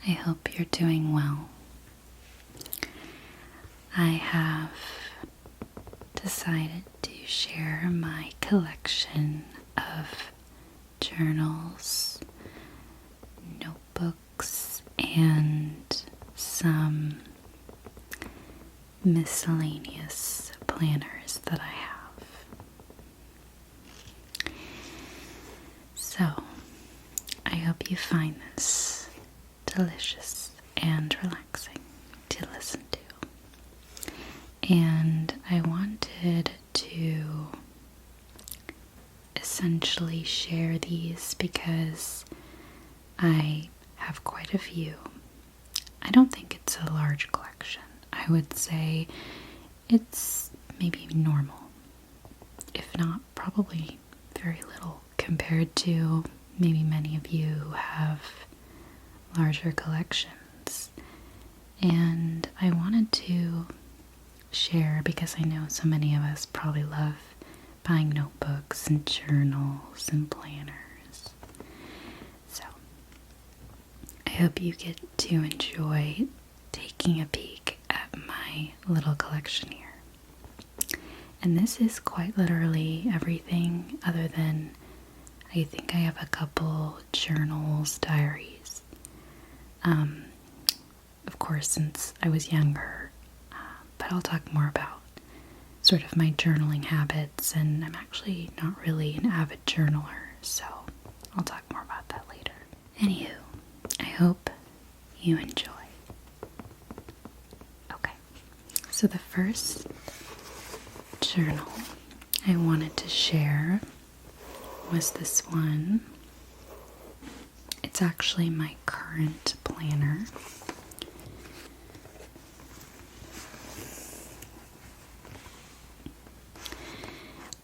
I hope you're doing well. I have decided to share my collection of journals, notebooks, and some miscellaneous planners that I have. So, I hope you find this delicious and relaxing to listen to. And I wanted to essentially share these because I have quite a few. I don't think it's a large collection. I would say it's maybe normal, if not probably very little compared to maybe many of you who have larger collections. And I wanted to share because I know so many of us probably love buying notebooks and journals and planners. So I hope you get to enjoy taking a peek at my little collection here. And this is quite literally everything other than I think I have a couple journals, diaries. Of course, since I was younger, but I'll talk more about sort of my journaling habits, and I'm actually not really an avid journaler, so I'll talk more about that later. Anywho, I hope you enjoy. Okay, so the first journal I wanted to share was this one. It's actually my current planner.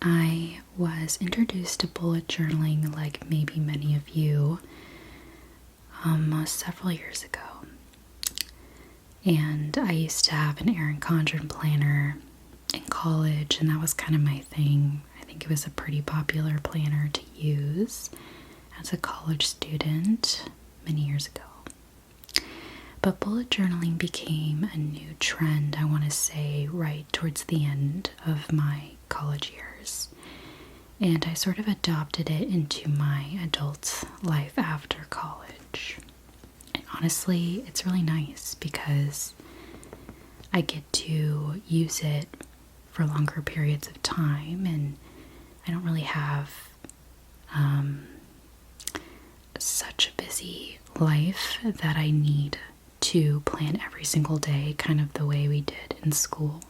I was introduced to bullet journaling, like maybe many of you, several years ago. And I used to have an Erin Condren planner in college, and that was kind of my thing. I think it was a pretty popular planner to use as a college student many years ago. But bullet journaling became a new trend, I want to say, right towards the end of my college years. And I sort of adopted it into my adult life after college. And honestly, it's really nice because I get to use it for longer periods of time, and I don't really have such a busy life that I need to plan every single day kind of the way we did in school.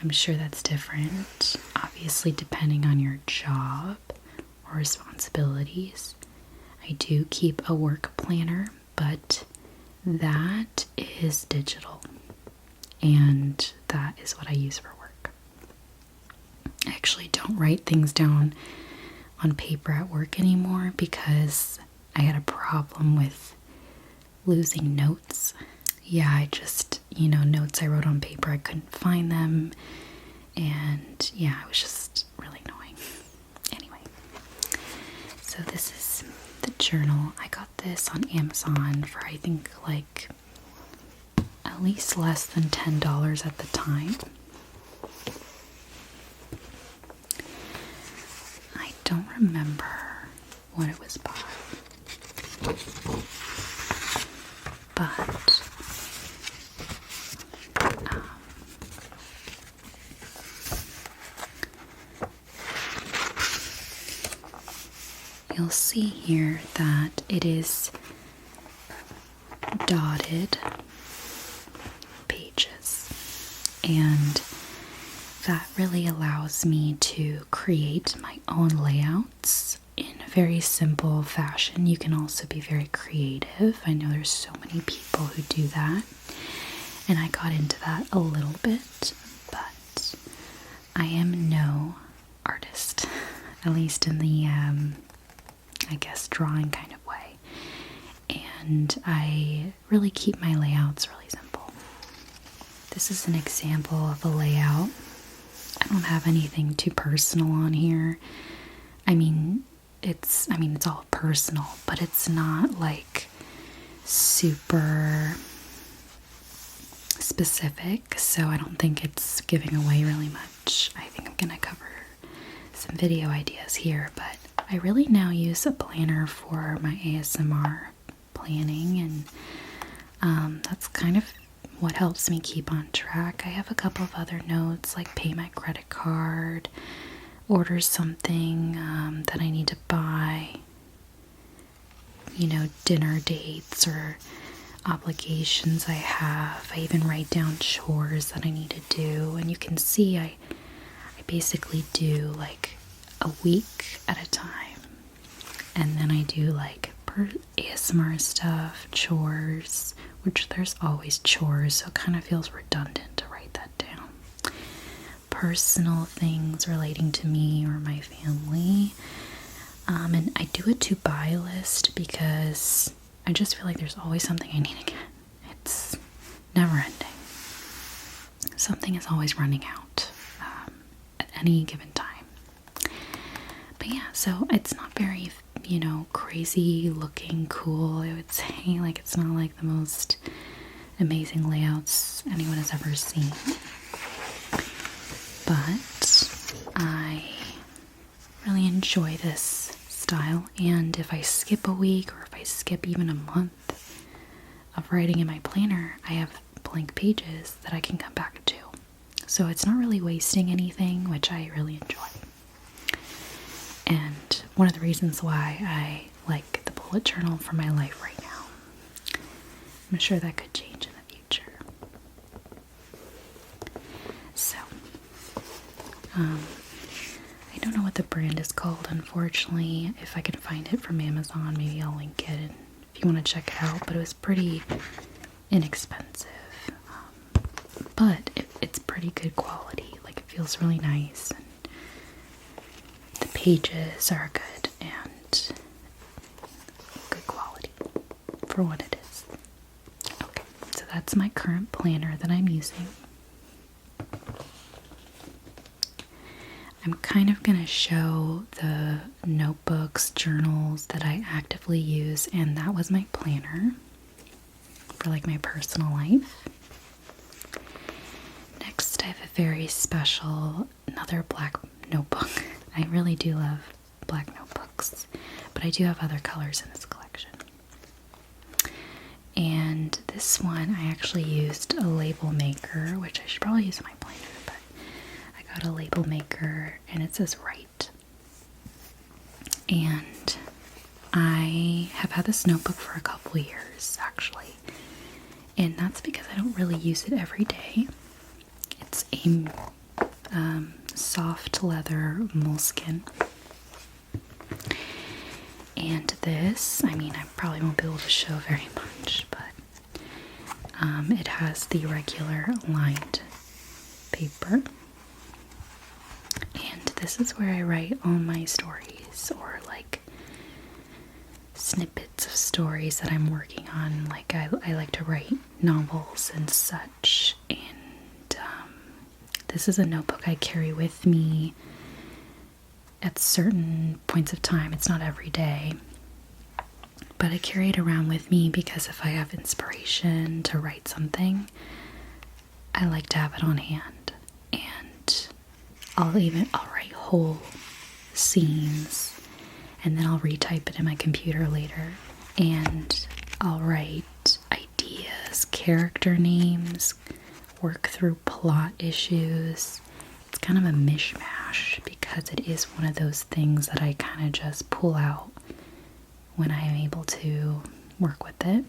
I'm sure that's different, obviously, depending on your job or responsibilities. I do keep a work planner, but that is digital, and that is what I use for work. I actually don't write things down on paper at work anymore because I had a problem with losing notes. Yeah, I just, notes I wrote on paper, I couldn't find them, and yeah, it was just really annoying. Anyway, so this is the journal. I got this on Amazon for I think like at least less than $10 at the time. I don't remember what it was by, but you'll see here that it is dotted pages, and that really allows me to create my own layouts in a very simple fashion. You can also be very creative. I know there's so many people who do that, and I got into that a little bit, but I am no artist, at least in the I guess drawing kind of way, and I really keep my layouts really simple. This is an example of a layout. I don't have anything too personal on here. I mean it's all personal, but it's not like super specific, so I don't think it's giving away really much. I think I'm gonna cover some video ideas here, but I really now use a planner for my ASMR planning, and that's kind of what helps me keep on track. I have a couple of other notes like pay my credit card, order something that I need to buy, you know, dinner dates or obligations I have. I even write down chores that I need to do, and you can see I basically do like a week at a time, and then I do like ASMR stuff, chores, which there's always chores, so it kind of feels redundant to write that down. Personal things relating to me or my family, and I do a to buy list because I just feel like there's always something I need to get. It's never ending. Something is always running out at any given time. But yeah, so it's not very, you know, crazy looking cool, I would say. Like, it's not like the most amazing layouts anyone has ever seen. But I really enjoy this style, and if I skip a week or if I skip even a month of writing in my planner, I have blank pages that I can come back to. So it's not really wasting anything, which I really enjoy. And one of the reasons why I like the bullet journal for my life right now. I'm sure that could change in the future. So, I don't know what the brand is called, unfortunately. If I can find it from Amazon, maybe I'll link it if you want to check it out. But it was pretty inexpensive. But it's pretty good quality. Like, it feels really nice. And the pages are good and good quality for what it is. Okay, so that's my current planner that I'm using. I'm kind of going to show the notebooks, journals that I actively use, and that was my planner for like my personal life. Next, I have a very special, another black notebook. I really do love black notebooks, but I do have other colors in this collection. And this one, I actually used a label maker, which I should probably use in my planner, but I got a label maker and it says write. And I have had this notebook for a couple years, actually. And that's because I don't really use it every day. It's a soft leather moleskin. And this, I mean, I probably won't be able to show very much, but it has the regular lined paper. And this is where I write all my stories, or like snippets of stories that I'm working on. Like I like to write novels and such, and this is a notebook I carry with me at certain points of time. It's not every day, but I carry it around with me because if I have inspiration to write something, I like to have it on hand. And I'll write whole scenes, and then I'll retype it in my computer later, and I'll write ideas, character names, work through plot issues. It's kind of a mishmash because it is one of those things that I kind of just pull out when I am able to work with it.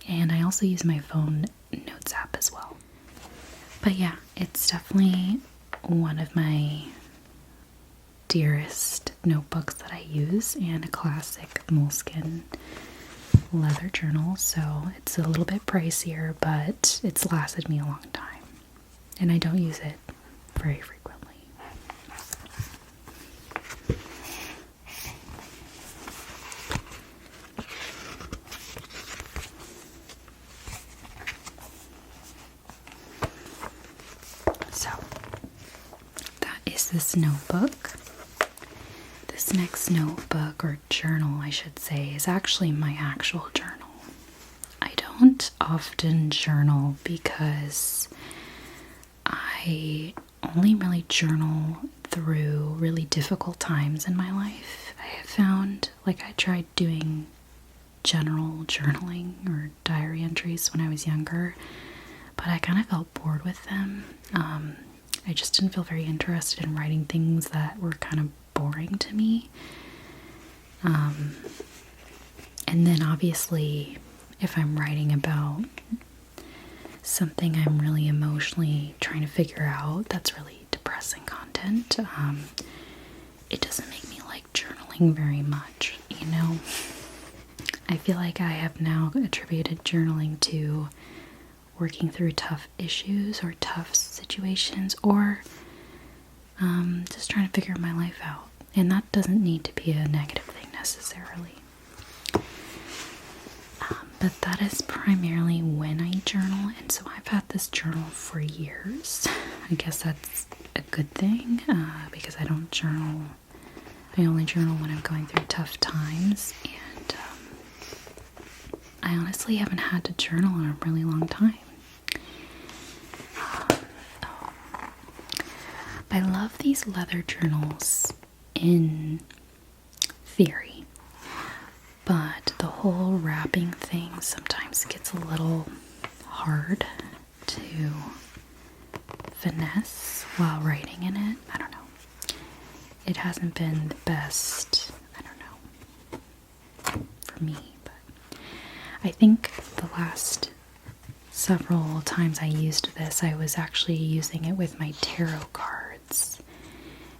And I also use my phone notes app as well. But yeah, it's definitely one of my dearest notebooks that I use, and a classic moleskin leather journal, so it's a little bit pricier, but it's lasted me a long time, and I don't use it very frequently. So that is this notebook. This next notebook, or journal I should say, is actually my actual journal. don't often journal because I only really journal through really difficult times in my life. I have found, like, I tried doing general journaling or diary entries when I was younger, but I kind of felt bored with them. I just didn't feel very interested in writing things that were kind of boring to me. And then obviously, if I'm writing about something I'm really emotionally trying to figure out, that's really depressing content. It doesn't make me like journaling very much, you know? I feel like I have now attributed journaling to working through tough issues or tough situations, or just trying to figure my life out. And that doesn't need to be a negative thing necessarily. But that is primarily when I journal, and so I've had this journal for years. I guess that's a good thing, because I don't journal. I only journal when I'm going through tough times, and I honestly haven't had to journal in a really long time. I love these leather journals in theory, but the whole wrapping thing sometimes gets a little hard to finesse while writing in it. I don't know. It hasn't been the best, I don't know, for me, but I think the last several times I used this, I was actually using it with my tarot cards.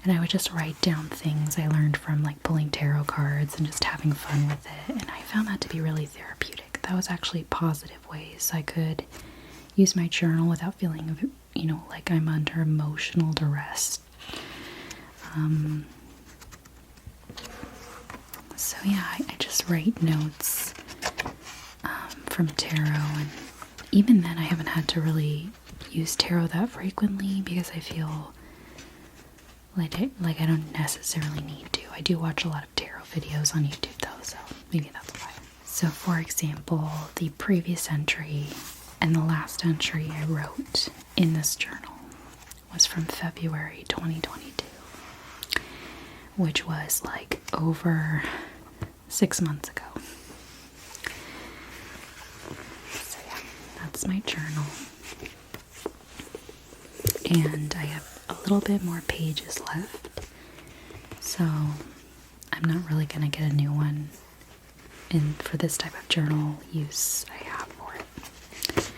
And I would just write down things I learned from, like, pulling tarot cards and just having fun with it. And I found that to be really therapeutic. That was actually positive ways I could use my journal without feeling, you know, like I'm under emotional duress. So yeah, I just write notes from tarot, and even then I haven't had to really use tarot that frequently because I feel like I don't necessarily need to. I do watch a lot of tarot videos on YouTube though, so maybe that's why. So for example, the previous entry and the last entry I wrote in this journal was from February 2022, which was like over 6 months ago. So yeah, that's my journal. And I have a little bit more pages left, so I'm not really going to get a new one for this type of journal use I have for it.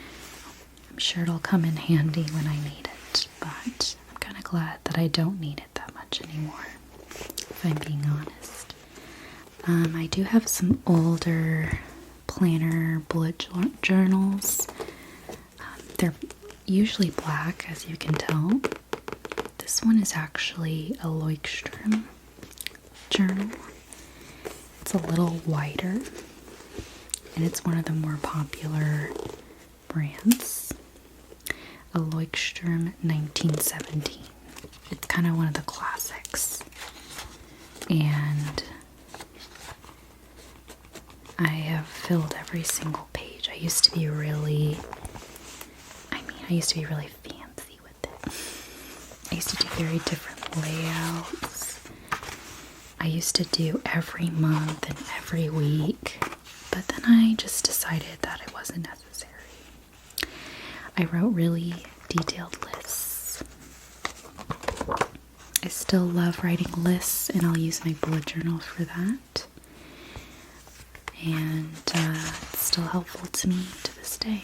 I'm sure it'll come in handy when I need it, but I'm kind of glad that I don't need it that much anymore, if I'm being honest. I do have some older planner bullet journals. They're usually black, as you can tell. This one is actually a Leuchtturm journal. It's a little wider, and it's one of the more popular brands. A Leuchtturm 1917. It's kind of one of the classics. And I have filled every single page. I used to be really fancy with it. I used to do very different layouts. I used to do every month and every week, but then I just decided that it wasn't necessary. I wrote really detailed lists. I still love writing lists, and I'll use my bullet journal for that. And it's still helpful to me to this day.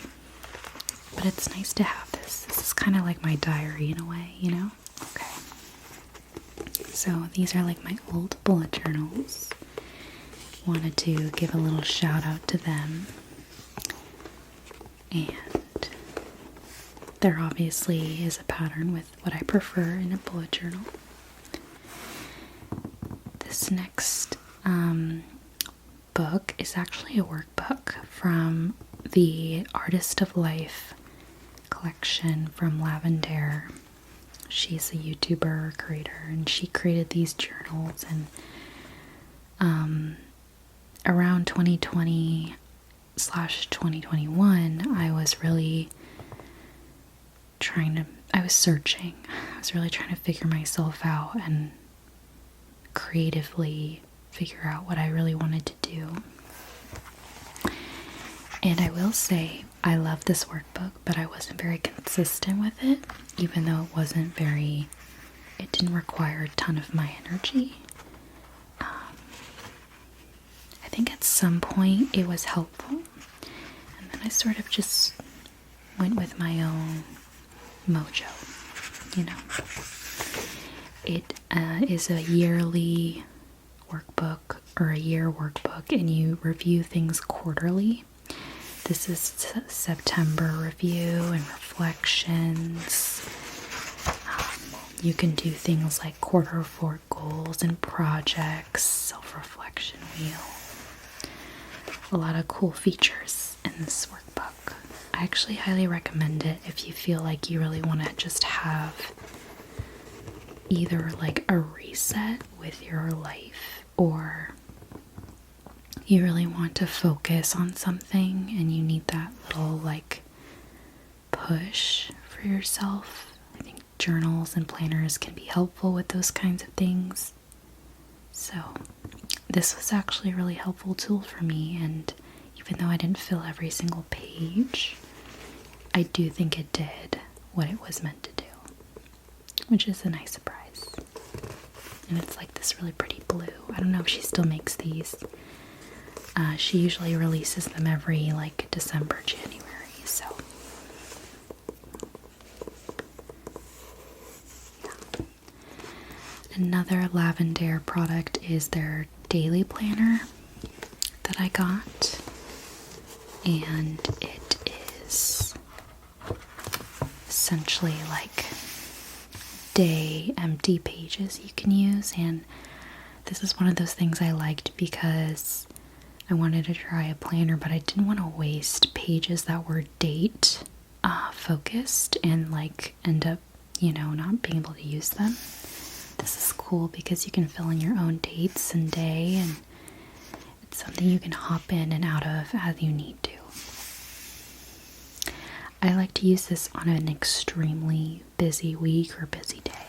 But it's nice to have this. This is kind of like my diary in a way, you know? Okay. So these are like my old bullet journals. Wanted to give a little shout out to them. And there obviously is a pattern with what I prefer in a bullet journal. This next book is actually a workbook from the Artist of Life collection from Lavender. She's a YouTuber creator, and she created these journals, and around 2020 2021, I was really I was searching. I was really trying to figure myself out and creatively figure out what I really wanted to do. And I will say, I love this workbook, but I wasn't very consistent with it, even though it didn't require a ton of my energy. I think at some point it was helpful, and then I sort of just went with my own mojo, you know. It is a yearly workbook, or a year workbook, and you review things quarterly. This is September review and reflections. You can do things like quarter 4 goals and projects, self-reflection wheel. A lot of cool features in this workbook. I actually highly recommend it if you feel like you really want to just have either like a reset with your life, or you really want to focus on something and you need that little like push for yourself. I think journals and planners can be helpful with those kinds of things. So this was actually a really helpful tool for me, and even though I didn't fill every single page, I do think it did what it was meant to do, which is a nice surprise. And it's like this really pretty blue. I don't know if she still makes these. She usually releases them every like December, January, so yeah. Another Lavender product is their daily planner that I got, and it is essentially like day empty pages you can use. And this is one of those things I liked because I wanted to try a planner, but I didn't want to waste pages that were date focused and like end up, you know, not being able to use them. This is cool because you can fill in your own dates and day, and it's something you can hop in and out of as you need to. I like to use this on an extremely busy week or busy day,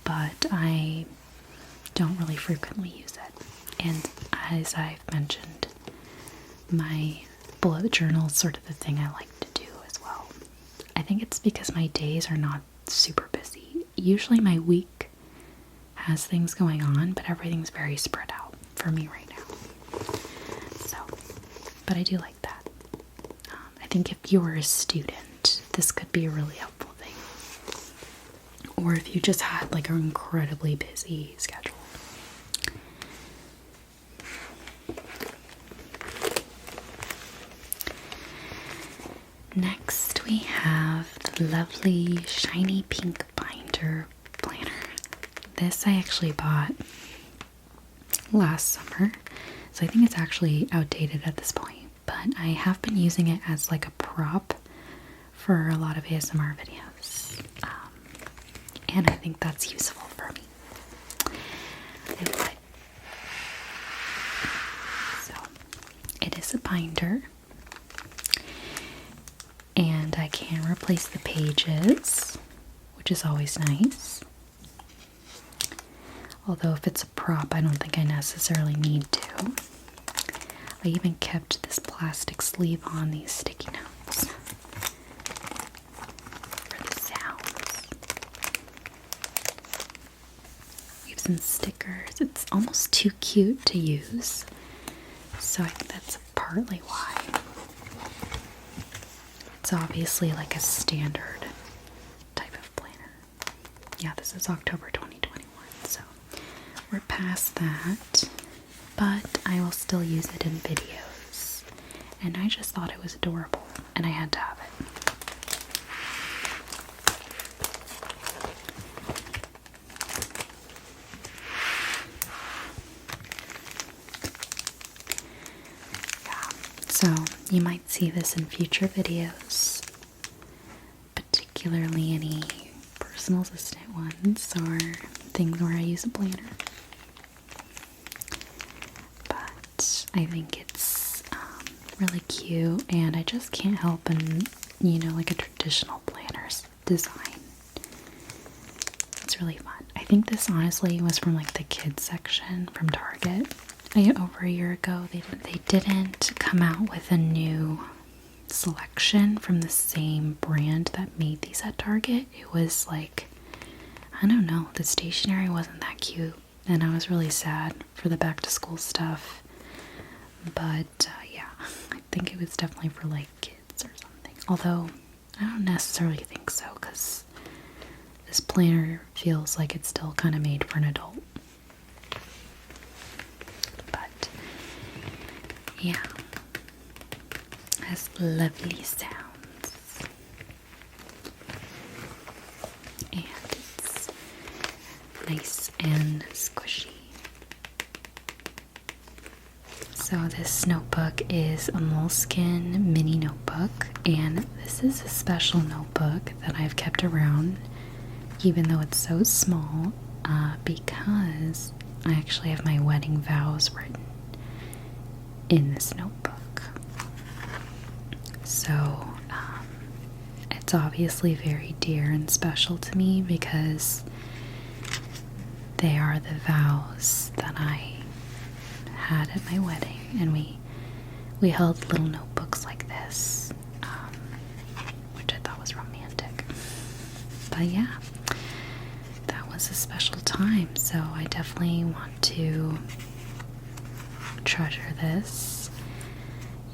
but I don't really frequently use it. And as I've mentioned, my bullet journal is sort of the thing I like to do as well. I think it's because my days are not super busy. Usually my week has things going on, but everything's very spread out for me right now. So, but I do like that. I think if you were a student, this could be a really helpful thing. Or if you just had like an incredibly busy schedule. Next we have the lovely shiny pink binder planner. This I actually bought last summer, so I think it's actually outdated at this point, but I have been using it as like a prop for a lot of ASMR videos, and I think that's useful for me. So it is a binder, and I can replace the pages, which is always nice. Although if it's a prop, I don't think I necessarily need to. I even kept this plastic sleeve on these sticky notes for the sounds. We have some stickers. It's almost too cute to use, so I think that's partly why. It's obviously like a standard type of planner. Yeah, this is October 2021, so we're past that, but I will still use it in videos, and I just thought it was adorable, and I had to have it. Yeah, so you might see this in future videos, particularly any personal assistant ones or things where I use a planner. But I think it's really cute, and I just can't help and, you know, like a traditional planner's design. It's really fun. I think this honestly was from like the kids section from Target. Over a year ago, they didn't come out with a new selection from the same brand that made these at Target. It was like, I don't know, the stationery wasn't that cute, and I was really sad for the back to school stuff. But yeah, I think it was definitely for like kids or something. Although I don't necessarily think so, because this planner feels like it's still kind of made for an adult. But yeah, has lovely sounds, and it's nice and squishy. So this notebook is a moleskin mini notebook, and this is a special notebook that I've kept around even though it's so small, because I actually have my wedding vows written in this notebook. So it's obviously very dear and special to me because they are the vows that I had at my wedding, and we held little notebooks like this, which I thought was romantic. But yeah, that was a special time, so I definitely want to treasure this.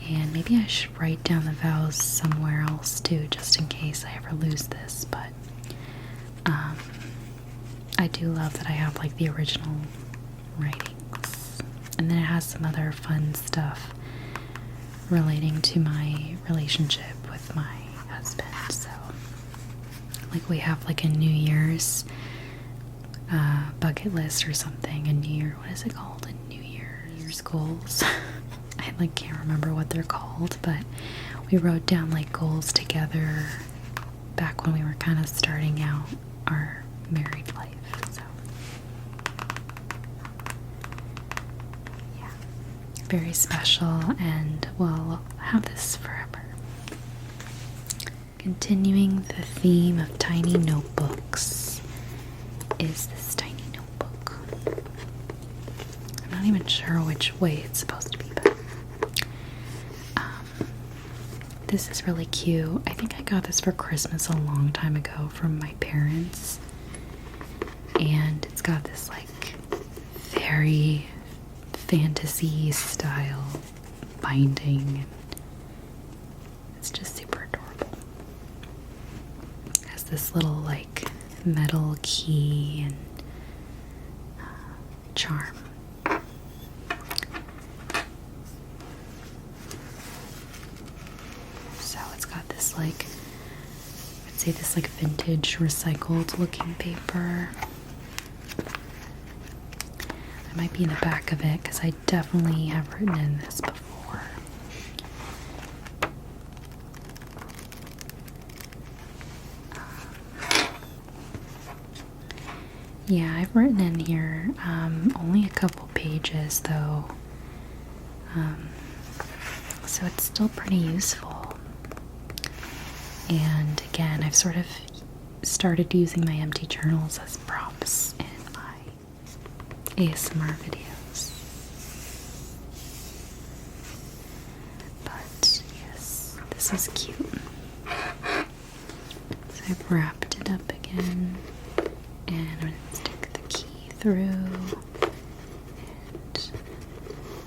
And maybe I should write down the vows somewhere else too, just in case I ever lose this. But I do love that I have like the original writings, and then it has some other fun stuff relating to my relationship with my husband. So like we have like a New Year's bucket list or something, a New Year, what is it called? A New Year's goals. I like can't remember what they're called, but we wrote down like goals together back when we were kind of starting out our married life. So yeah, very special, and we'll have this forever. Continuing the theme of tiny notebooks is this tiny notebook. I'm not even sure which way it's supposed to be, but this is really cute. I think I got this for Christmas a long time ago from my parents, and it's got this like very fantasy style binding. It's just super adorable. It has this little like metal key and charm. So it's got this like, I'd say this like vintage recycled looking paper. It might be in the back of it because I definitely have written in this before. Yeah, I've written in here only a couple pages though, so it's still pretty useful. And again, I've sort of started using my empty journals as prompts in my ASMR videos. But yes, this is cute. So I've wrapped it up again, and I'm going to stick the key through. And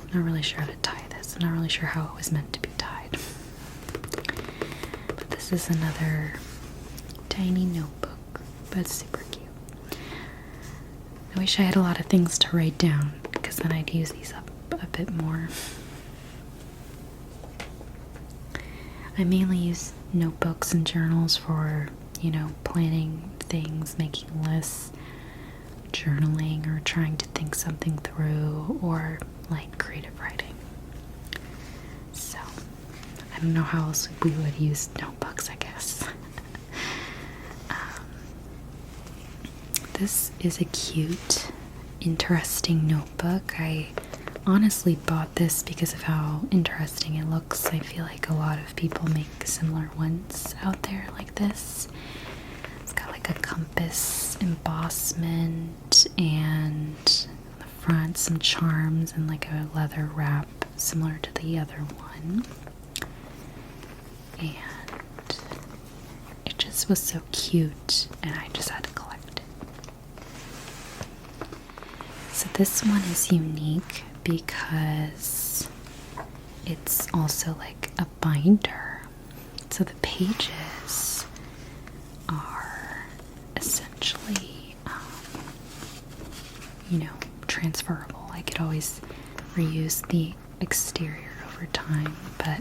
I'm not really sure how to tie this. I'm not really sure how it was meant to be tied. But this is another tiny notebook, but it's super cute. I wish I had a lot of things to write down, because then I'd use these up a bit more. I mainly use notebooks and journals for, you know, planning things, making lists, journaling, or trying to think something through, or like creative writing. So I don't know how else we would use notebooks, I guess. This is a cute, interesting notebook. I honestly bought this because of how interesting it looks. I feel like a lot of people make similar ones out there like this. It's got like a compass embossment and on the front some charms and like a leather wrap similar to the other one. And it just was so cute and I just had to collect it. So this one is unique because it's also like a binder. So the pages are essentially, transferable. I could always reuse the exterior over time, but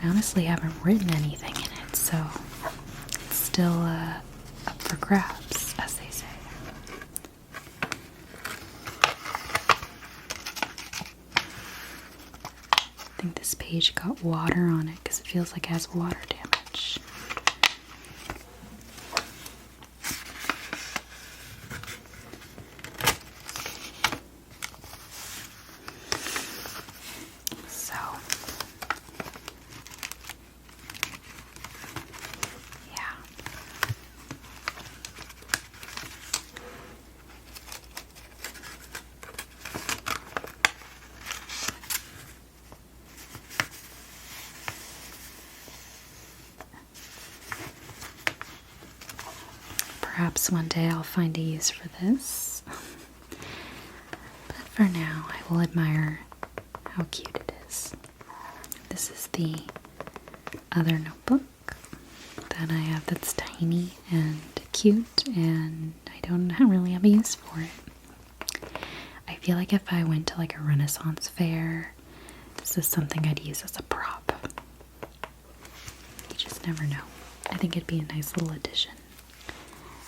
I honestly haven't written anything in it, so it's still up for grabs, as they say. I think this page got water on it because it feels like it has water damage. So, yeah. Perhaps one day I'll find a use for this. But for now, I will admire how cute it is. This is the other notebook that I have that's tiny and cute, and I don't really have a use for it. I feel like if I went to like a Renaissance fair, this is something I'd use as a prop. You just never know. I think it'd be a nice little addition.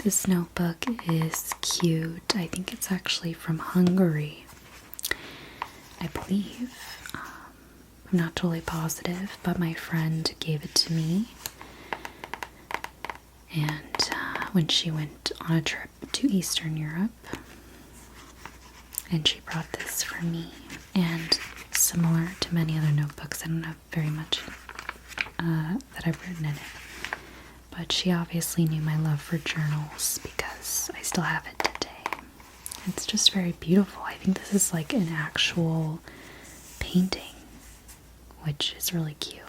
This notebook is cute. I think it's actually from Hungary, I believe. I'm not totally positive, but my friend gave it to me. And when she went on a trip to Eastern Europe, and she brought this for me. And similar to many other notebooks, I don't have very much that I've written in it. But she obviously knew my love for journals because I still have it today. It's just very beautiful. I think this is like an actual painting, which is really cute.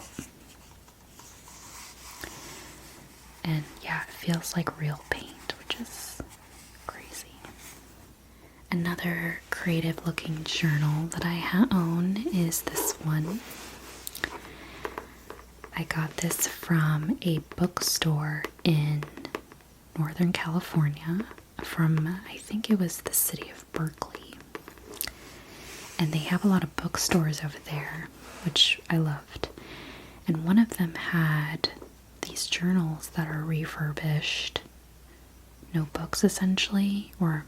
And yeah, it feels like real paint, which is crazy. Another creative looking journal that I own is this one. I got this from a bookstore in Northern California from, I think it was the city of Berkeley. And they have a lot of bookstores over there, which I loved. And one of them had these journals that are refurbished notebooks, essentially, or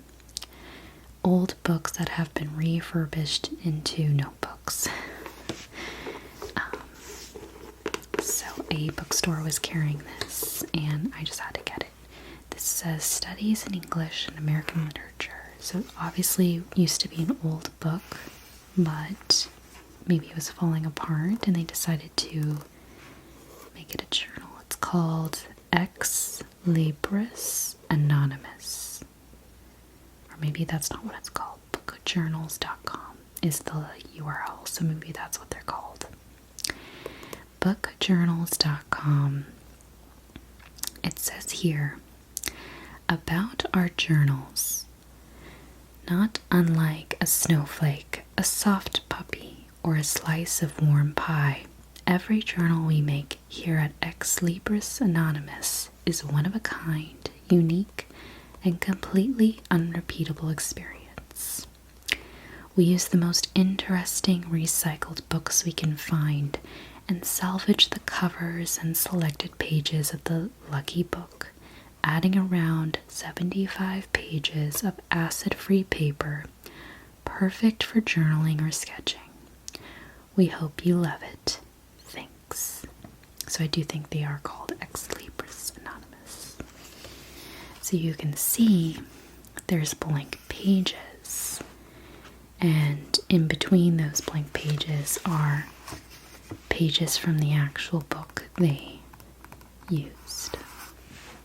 old books that have been refurbished into notebooks. So a bookstore was carrying this, and I just had to get it. This says Studies in English and American Literature. So it obviously used to be an old book, but maybe it was falling apart, and they decided to make it a journal. It's called Ex Libris Anonymous. Or maybe that's not what it's called. Bookjournals.com is the URL, so maybe that's what they're called. Bookjournals.com. It says here, about our journals. Not unlike a snowflake, a soft puppy, or a slice of warm pie, every journal we make here at Ex Libris Anonymous is one of a kind, unique, and completely unrepeatable experience. We use the most interesting recycled books we can find and salvage the covers and selected pages of the lucky book, adding around 75 pages of acid-free paper, perfect for journaling or sketching. We hope you love it. Thanks. So I do think they are called Ex Libris Anonymous. So you can see there's blank pages, And in between those blank pages are pages from the actual book they used,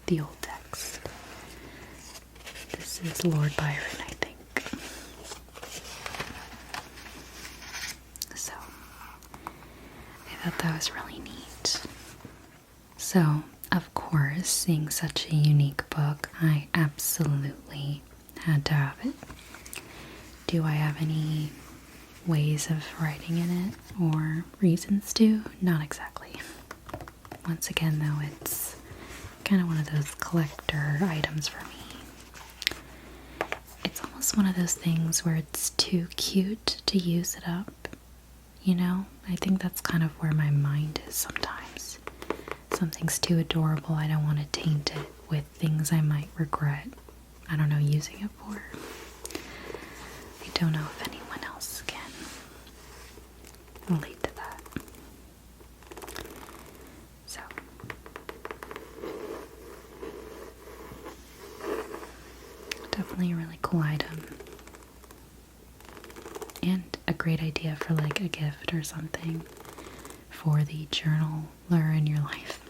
the old text. This is Lord Byron, I think. So, I thought that was really neat. So, of course, seeing such a unique book, I absolutely had to have it. Do I have any ways of writing in it or reasons to? Not exactly. Once again, though, it's kind of one of those collector items for me. It's almost one of those things where it's too cute to use it up. You know, I think that's kind of where my mind is sometimes. Something's too adorable, I don't want to taint it with things I might regret, I don't know, using it for. I don't know if anyone else can relate to that. So, definitely a really cool item. And a great idea for like a gift or something for the journaler in your life.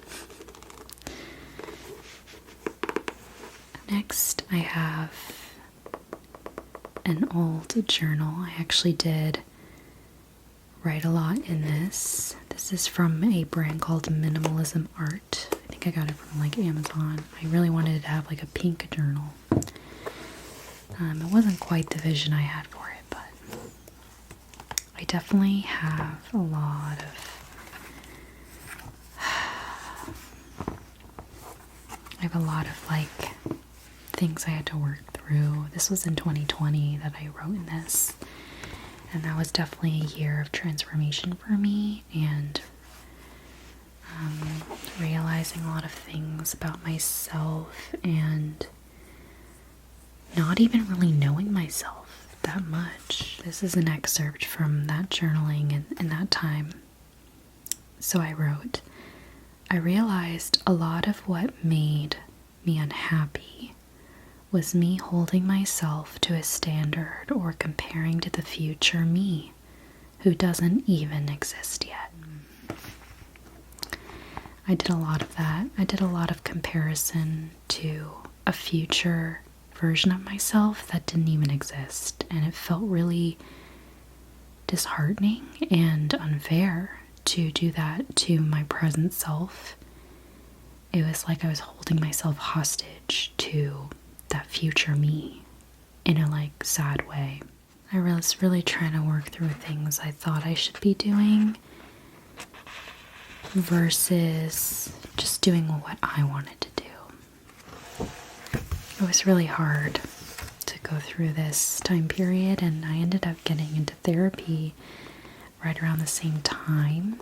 Next, I have an old journal. I actually did write a lot in this. This is from a brand called Minimalism Art. I think I got it from like Amazon. I really wanted to have like a pink journal. It wasn't quite the vision I had for it, but I definitely have a lot of like things I had to work through. This was in 2020 that I wrote in this, and that was definitely a year of transformation for me, and realizing a lot of things about myself and not even really knowing myself that much. This is an excerpt from that journaling in that time. So I wrote, I realized a lot of what made me unhappy was me holding myself to a standard or comparing to the future me who doesn't even exist yet. I did a lot of that. I did a lot of comparison to a future version of myself that didn't even exist, and it felt really disheartening and unfair to do that to my present self. It was like I was holding myself hostage to that future me in a like sad way. I was really trying to work through things I thought I should be doing versus just doing what I wanted to do. It was really hard to go through this time period, and I ended up getting into therapy right around the same time.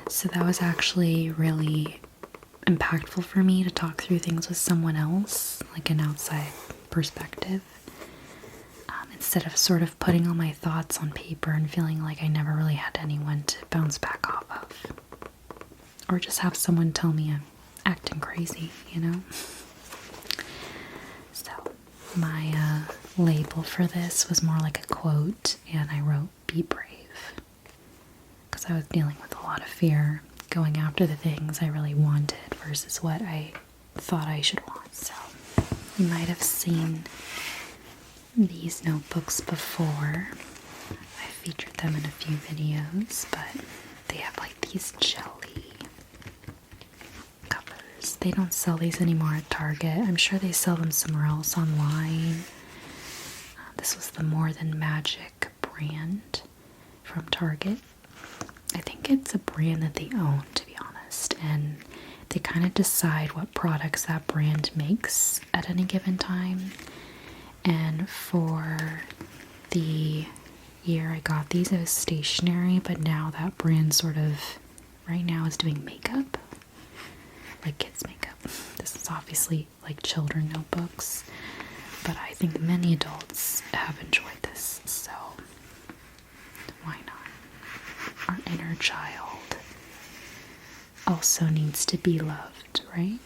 So that was actually really impactful for me to talk through things with someone else, like an outside perspective, instead of sort of putting all my thoughts on paper and feeling like I never really had anyone to bounce back off of, or just have someone tell me I'm acting crazy, you know? So my label for this was more like a quote, and I wrote, "Be brave," because I was dealing with a lot of fear, going after the things I really wanted versus what I thought I should want. So you might have seen these notebooks before. I featured them in a few videos, but they have like these jelly covers. They don't sell these anymore at Target. I'm sure they sell them somewhere else online. This was the More Than Magic brand from Target. I think it's a brand that they own, to be honest, and they kind of decide what products that brand makes at any given time. And for the year I got these, it was stationery, but now that brand sort of right now is doing makeup, like kids makeup. This is obviously like children notebooks, but I think many adults have enjoyed this, so why not? Our inner child also needs to be loved, right?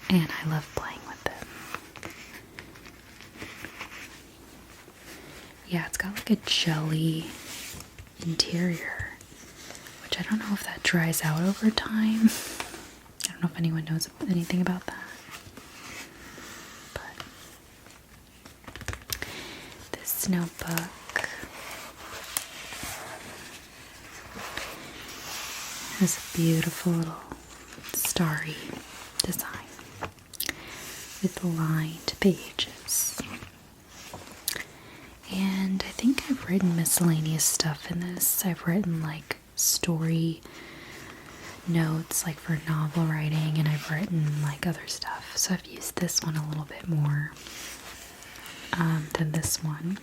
And I love playing with them. Yeah, it's got like a jelly interior, which I don't know if that dries out over time. I don't know if anyone knows anything about that. But this notebook has a beautiful little starry design with lined pages. And I think I've written miscellaneous stuff in this. I've written like story notes, like for novel writing, and I've written like other stuff. So I've used this one a little bit more than this one.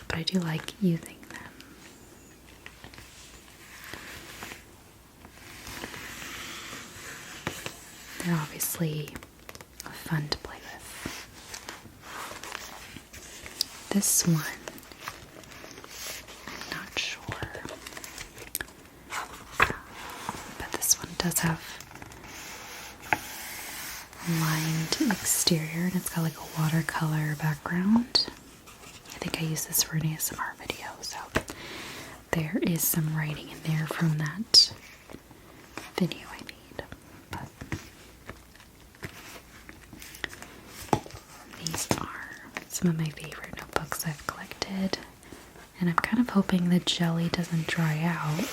But I do like using them. They're obviously fun to play with. This one, I'm not sure, but this one does have lined exterior and it's got like a watercolor background. I think I used this for an ASMR video, so there is some writing in there from that video I made. But these are some of my favorite notebooks I've collected, and I'm kind of hoping the jelly doesn't dry out,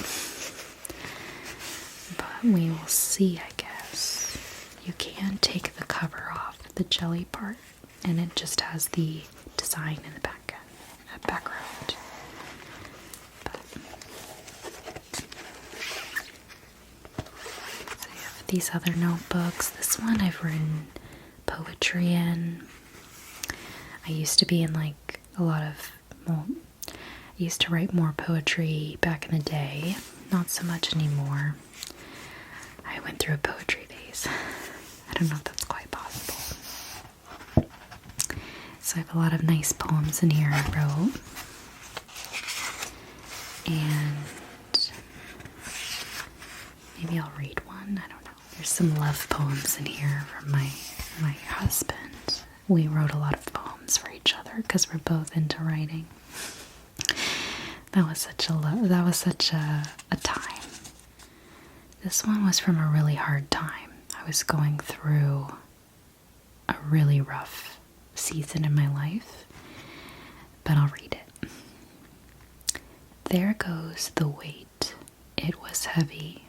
but we will see, I guess. You can take the cover off the jelly part, and it just has the design in the background. But, so I have these other notebooks. This one I've written poetry in. I used to be in like a lot of, well, I used to write more poetry back in the day, not so much anymore. I went through a poetry phase. I don't know if that's quite possible. So I have a lot of nice poems in here I wrote. And maybe I'll read one, I don't know. There's some love poems in here from my husband. We wrote a lot of poems for each other because we're both into writing. That was such a time. This one was from a really hard time. I was going through a really rough season in my life, but I'll read it. There goes the weight. It was heavy,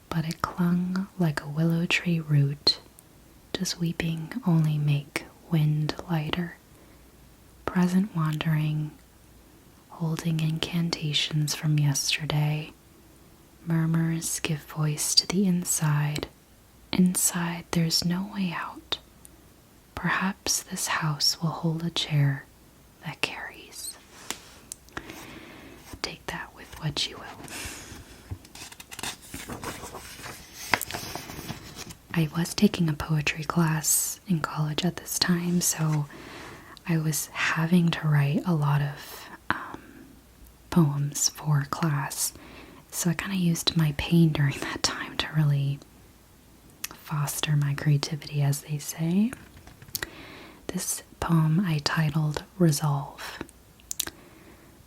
but it clung like a willow tree root. Does weeping only make wind lighter? Present wandering, holding incantations from yesterday. Murmurs give voice to the inside. Inside there's no way out. Perhaps this house will hold a chair that carries. Take that with what you will. I was taking a poetry class in college at this time, so I was having to write a lot of poems for class. So I kind of used my pain during that time to really foster my creativity, as they say. This poem I titled Resolve.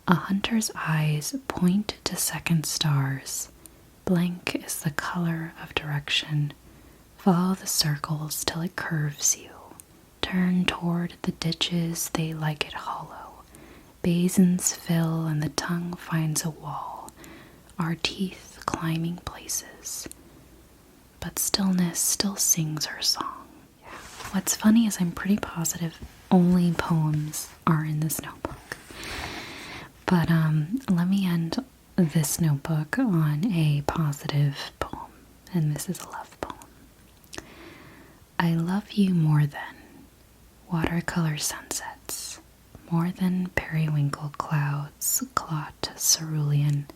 A hunter's eyes point to second stars. Blank is the color of direction. Follow the circles till it curves you. Turn toward the ditches, they like it hollow. Basins fill and the tongue finds a wall. Our teeth climbing places. But stillness still sings her song. What's funny is I'm pretty positive only poems are in this notebook. But let me end this notebook on a positive poem. And this is a love poem. I love you more than watercolor sunsets, more than periwinkle clouds, clot cerulean,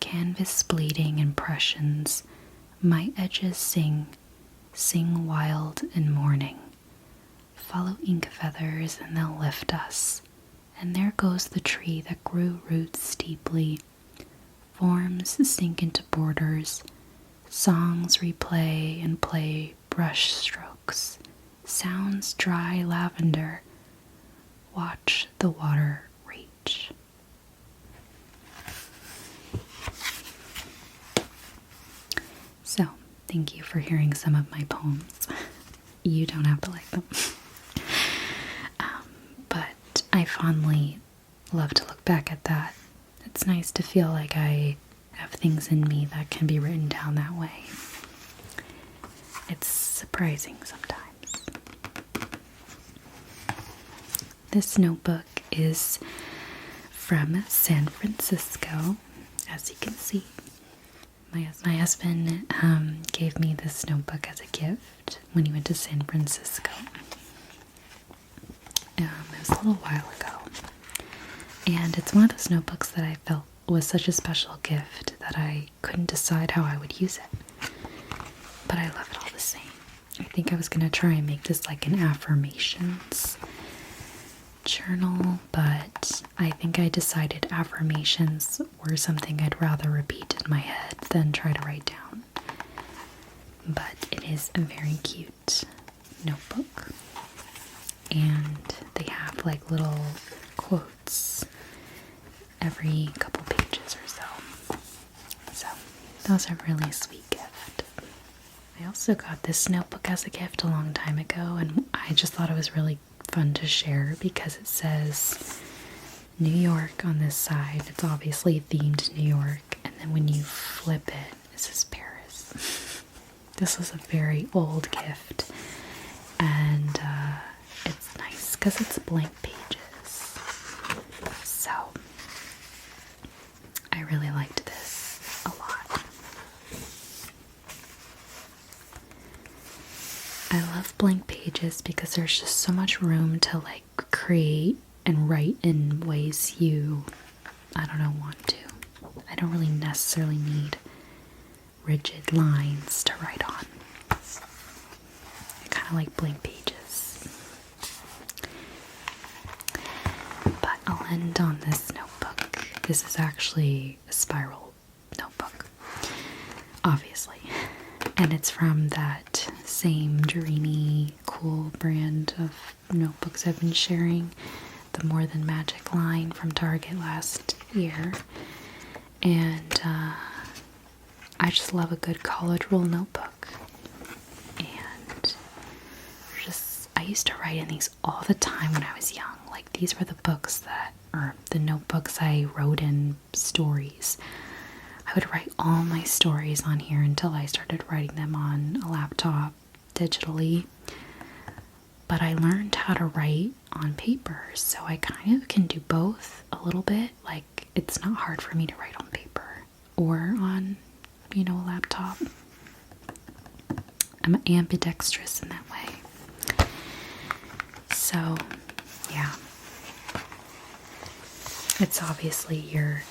canvas bleeding impressions, my edges sing wild and mourning. Follow ink feathers and they'll lift us, and there goes the tree that grew roots steeply. Forms sink into borders, songs replay and play brush strokes, sounds dry lavender. Watch the water rage. much. So, thank you for hearing some of my poems. You don't have to like them. But I fondly love to look back at that. It's nice to feel like I have things in me that can be written down that way. It's surprising sometimes. This notebook is from San Francisco, as you can see. My husband gave me this notebook as a gift when he went to San Francisco. It was a little while ago. And it's one of those notebooks that I felt was such a special gift that I couldn't decide how I would use it. But I love it all the same. I think I was going to try and make this like an affirmations journal, but I think I decided affirmations were something I'd rather repeat in my head than try to write down. But it is a very cute notebook, and they have like little quotes every couple pages or so. So that was a really sweet gift. I also got this notebook as a gift a long time ago, and I just thought it was really fun to share because it says New York on this side. It's obviously themed New York, and then when you flip it, it says Paris. This was a very old gift, and it's nice because it's blank pages. So I really liked this a lot. I love blank pages because there's just so much room to like create and write in ways you, I don't know, want to. I don't really necessarily need rigid lines to write on. I kind of like blank pages. But I'll end on this notebook. This is actually a spiral notebook, obviously. And it's from that same dreamy, cool brand of notebooks I've been sharing, the More Than Magic line from Target last year. And I just love a good college rule notebook. And I used to write in these all the time when I was young. Like, these were the books or the notebooks I wrote in stories. I would write all my stories on here until I started writing them on a laptop digitally. But I learned how to write on paper, so I kind of can do both a little bit. Like, it's not hard for me to write on paper or on, a laptop. I'm ambidextrous in that way. So, yeah. It's obviously your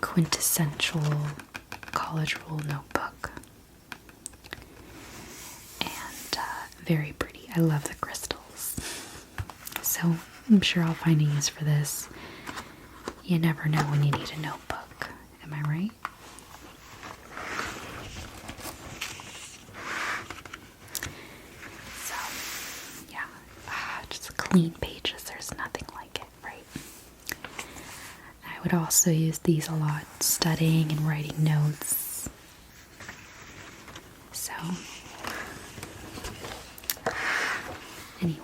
quintessential college rule notebook, and very pretty. I love the crystals, so I'm sure I'll find a use for this. You never know when you need a notebook, am I right? So yeah, just clean pages, there's nothing like it, right? I would also use these a lot, studying and writing notes. So, anyway,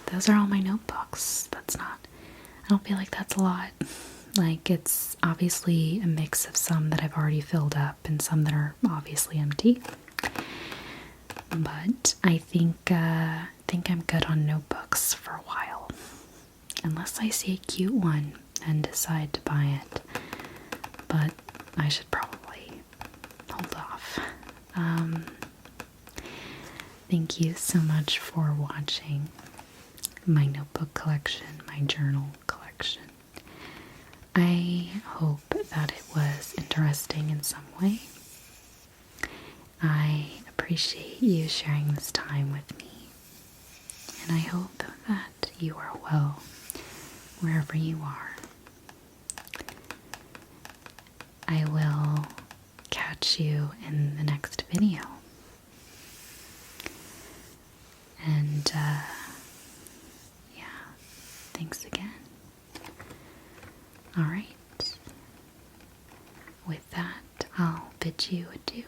those are all my notebooks. I don't feel like that's a lot. Like, it's obviously a mix of some that I've already filled up and some that are obviously empty. But I think I'm good on notebooks for a while. Unless I see a cute one and decide to buy it. But I should probably hold off. Thank you so much for watching my notebook collection, my journal collection. I hope that it was interesting in some way. I appreciate you sharing this time with me. And I hope that you are well wherever you are. I will catch you in the next video. And, yeah, thanks again. Alright. With that, I'll bid you adieu.